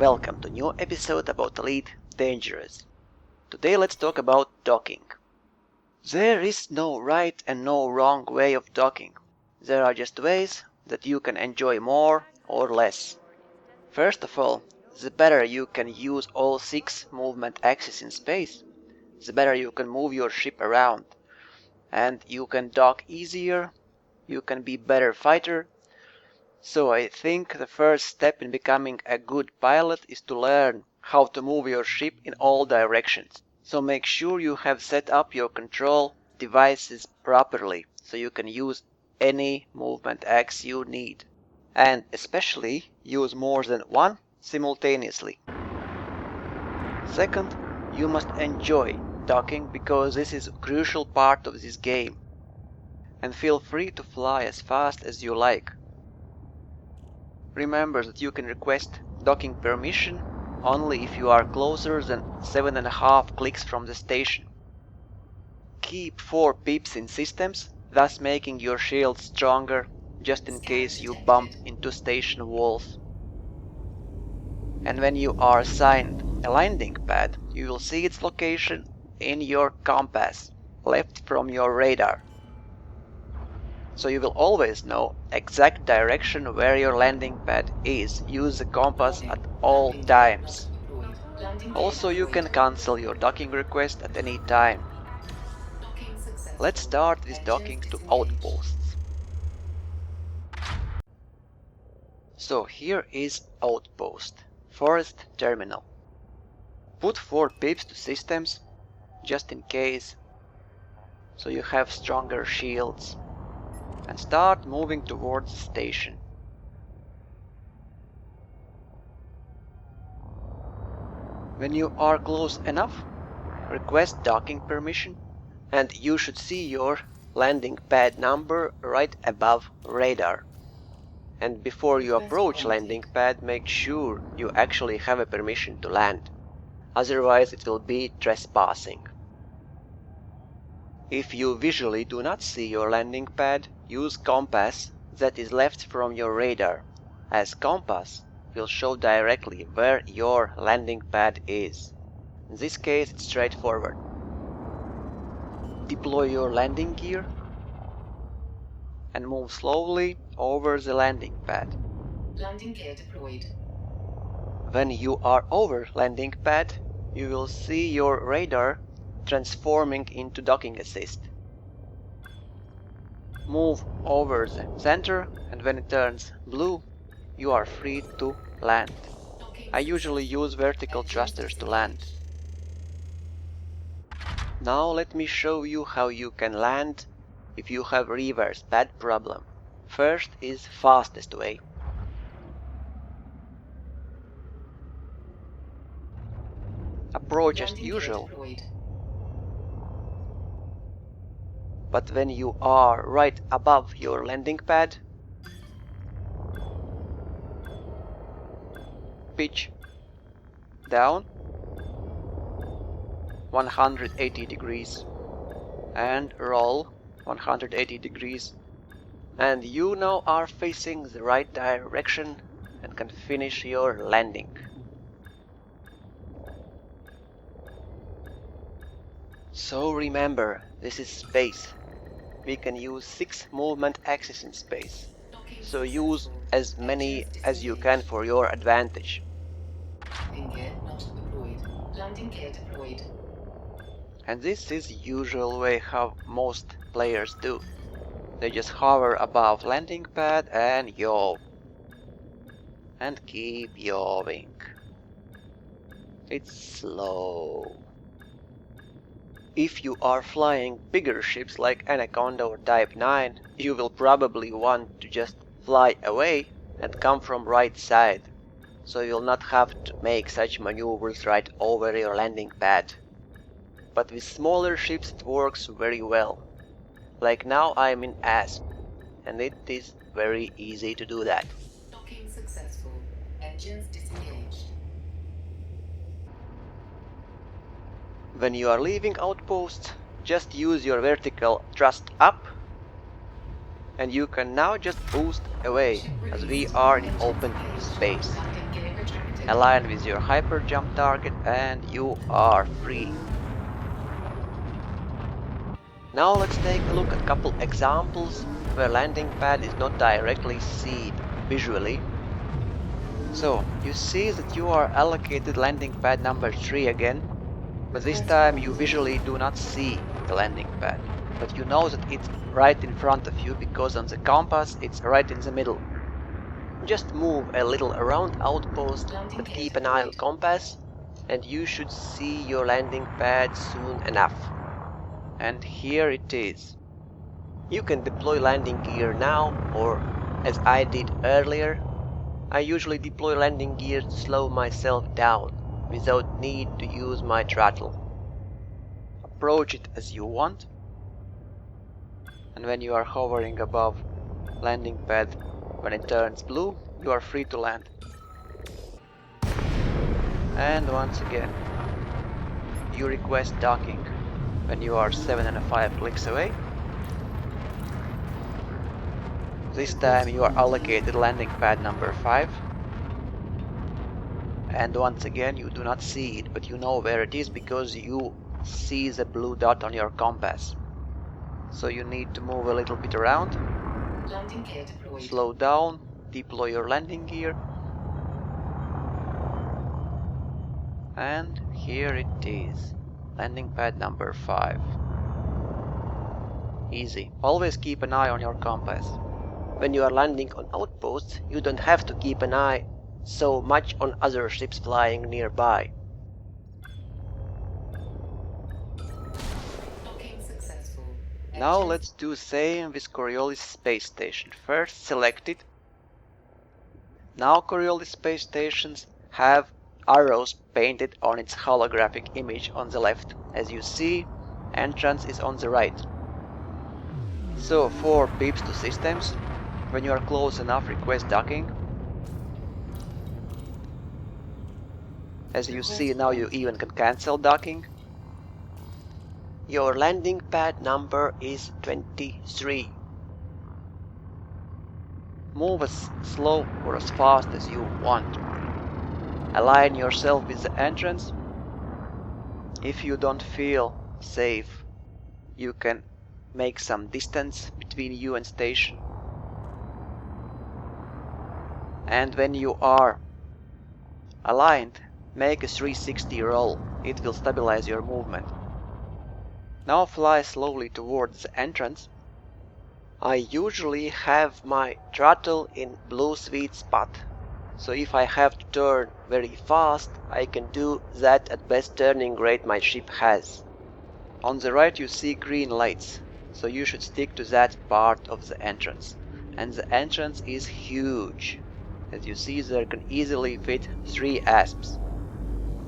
Welcome to new episode about Elite Dangerous. Today let's talk about docking. There is no right and no wrong way of docking. There are just ways that you can enjoy more or less. First of all, the better you can use all 6 movement axes in space, the better you can move your ship around. And you can dock easier, you can be better fighter. So I think the first step in becoming a good pilot is to learn how to move your ship in all directions. So make sure you have set up your control devices properly so you can use any movement axe you need. And especially use more than one simultaneously. Second, you must enjoy docking because this is a crucial part of this game. And feel free to fly as fast as you like. Remember that you can request docking permission only if you are closer than 7.5 clicks from the station. Keep 4 pips in systems, thus making your shield stronger just in case you bump into station walls. And when you are assigned a landing pad, you will see its location in your compass, left from your radar. So you will always know exact direction where your landing pad is. Use the compass at all times. Also, you can cancel your docking request at any time. Let's start with docking to Outposts. So here is Outpost, Forest Terminal. Put 4 pips to systems, just in case, so you have stronger shields. And start moving towards the station. When you are close enough, request docking permission, and you should see your landing pad number right above radar. And before you approach landing pad, make sure you actually have a permission to land. Otherwise it will be trespassing. If you visually do not see your landing pad, use compass that is left from your radar, as compass will show directly where your landing pad is. In this case it's straightforward. Deploy your landing gear and move slowly over the landing pad. Landing gear deployed. When you are over landing pad, you will see your radar transforming into docking assist. Move over the center, and when it turns blue, you are free to land. I usually use vertical thrusters to land. Now let me show you how you can land if you have reverse pad problem. First is fastest way. Approach as usual. But when you are right above your landing pad, pitch down 180 degrees and roll 180 degrees, and you now are facing the right direction and can finish your landing. So remember, this is space. We can use 6 movement axes in space, so use as many as you can for your advantage. Landing gear not deployed. Landing gear deployed. And this is the usual way how most players do. They just hover above landing pad and yaw. And keep yawing. It's slow. If you are flying bigger ships like Anaconda or Type 9, you will probably want to just fly away and come from right side, so you'll not have to make such maneuvers right over your landing pad. But with smaller ships it works very well. Like now I'm in Asp, and it is very easy to do that. Docking successful. Engines disengaged. When you are leaving Outposts, just use your vertical thrust up, and you can now just boost away as we are in open space. Landing gear retracted. align with your hyper jump target, and you are free. Now let's take a look at a couple examples where landing pad is not directly seen visually. So you see that you are allocated landing pad number 3 again, but this time you visually do not see the landing pad, but you know that it's right in front of you because on the compass it's right in the middle. Just move a little around Outpost, but keep an eye on compass, and you should see your landing pad soon enough. And here it is. You can deploy landing gear now, or as I did earlier, I usually deploy landing gear to slow myself down without need to use my throttle. Approach it as you want, and when you are hovering above landing pad, when it turns blue, you are free to land. And once again, you request docking when you are 7.5 clicks away. This time you are allocated landing pad number 5. And once again you do not see it, but you know where it is because you see the blue dot on your compass. So you need to move a little bit around. Landing gear deployed. Slow down, deploy your landing gear. And here it is. Landing pad number 5. Easy. Always keep an eye on your compass. When you are landing on outposts, you don't have to keep an eye so much on other ships flying nearby. Docking successful. Now Engines let's do same with Coriolis space station. First select it. Now Coriolis space stations have arrows painted on its holographic image on the left. As you see, entrance is on the right. So 4 beeps to systems. When you are close enough, request docking. As you see, now you even can cancel docking. Your landing pad number is 23. Move as slow or as fast as you want. Align yourself with the entrance. If you don't feel safe, you can make some distance between you and station. And when you are aligned, make a 360 roll. It will stabilize your movement. Now fly slowly towards the entrance. I usually have my throttle in blue sweet spot, so if I have to turn very fast, I can do that at best turning rate my ship has. On the right you see green lights, so you should stick to that part of the entrance. And the entrance is huge. As you see, there can easily fit 3 asps,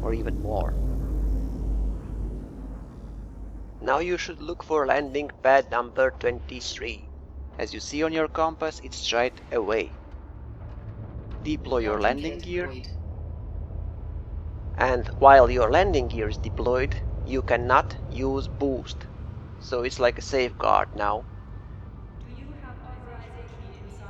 or even more. Now you should look for landing pad number 23. As you see on your compass, it's straight away. Deploy your landing gear, deployed. and while your landing gear is deployed, you cannot use boost. So it's like a safeguard now.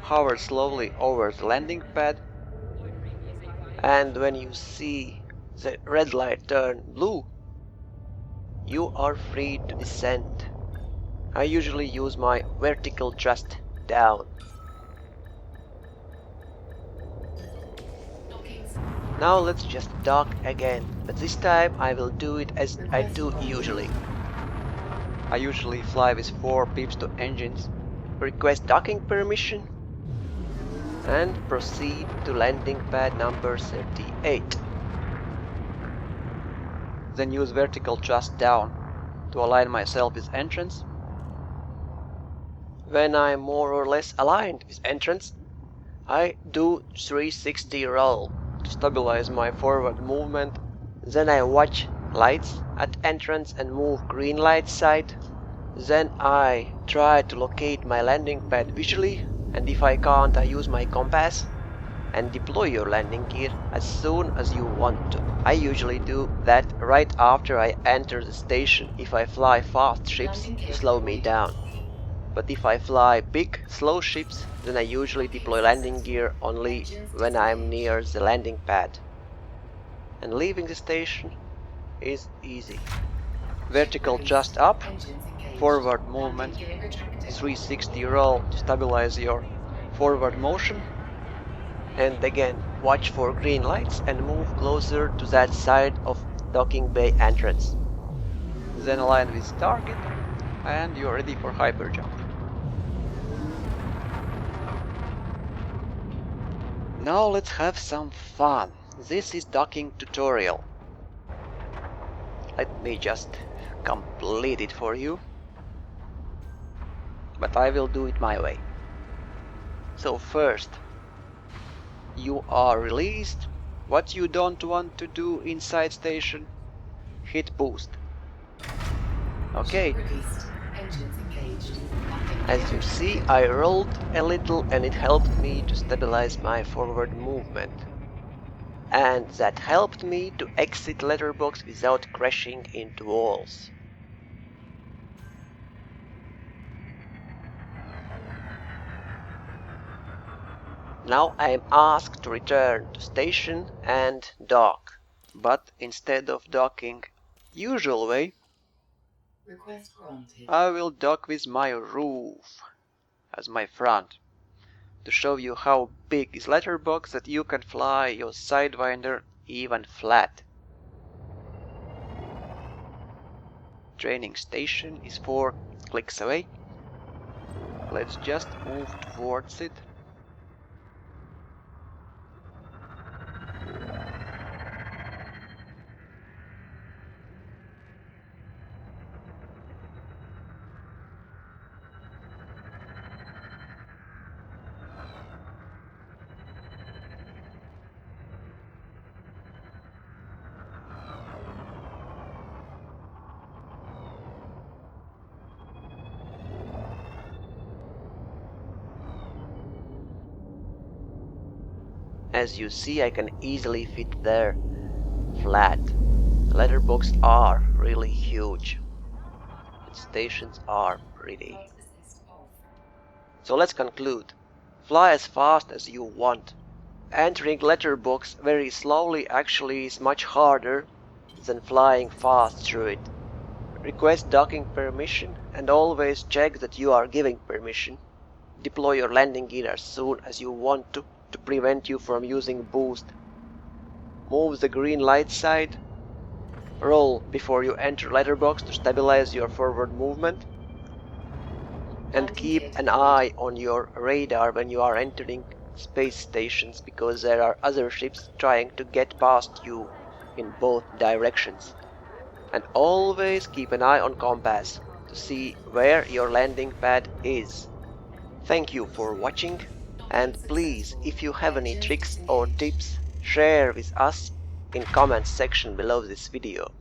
Hover slowly over the landing pad, and when you see the red light turn blue, you are free to descend. I usually use my vertical thrust down. Docking Now let's just dock again, but this time I will do it as I do usually. I usually fly with 4 beeps to engines, request docking permission, and proceed to landing pad number 38. Then use vertical thrust down to align myself with entrance. When I'm more or less aligned with entrance, I do 360 roll to stabilize my forward movement. Then I watch lights at entrance and move green light side. Then I try to locate my landing pad visually, and if I can't, I use my compass and deploy your landing gear as soon as you want to. I usually do that right after I enter the station if I fly fast ships to slow me down. But if I fly big, slow ships, then I usually deploy landing gear only when I'm near the landing pad. And leaving the station is easy. Ship Vertical released. just up, Engines engaged. forward Landing movement, gear retracted. 360 roll to stabilize your forward motion. And again, watch for green lights and move closer to that side of docking bay entrance. Then align with target and you're ready for hyperjump. Now let's have some fun. This is docking tutorial. Let me just complete it for you. But I will do it my way. So first, you are released. What you don't want to do inside station, hit boost. Okay, Ship released. Engines engaged. Landing as gear you see, retracted. I rolled a little and it helped me to stabilize my forward movement. And that helped me to exit letterbox without crashing into walls. Now I am asked to return to station and dock. But instead of docking usual way, Request granted. I will dock with my roof as my front to show you how big is letterbox that you can fly your Sidewinder even flat. Training station is 4 clicks away. Let's just move towards it. As you see, I can easily fit there flat. Letterbox are really huge. And stations are pretty. Flight assist off. So let's conclude. Fly as fast as you want. Entering letterbox very slowly actually is much harder than flying fast through it. Request docking permission and always check that you are giving permission. Deploy your landing gear as soon as you want to prevent you from using boost. Move the green light side. Roll before you enter letterbox to stabilize your forward movement. And Landing keep gear an deployed. eye on your radar when you are entering space stations because there are other ships trying to get past you in both directions. And always keep an eye on compass to see where your landing pad is. Thank you for watching, and please, if you have any tricks or tips, share with us in comments section below this video.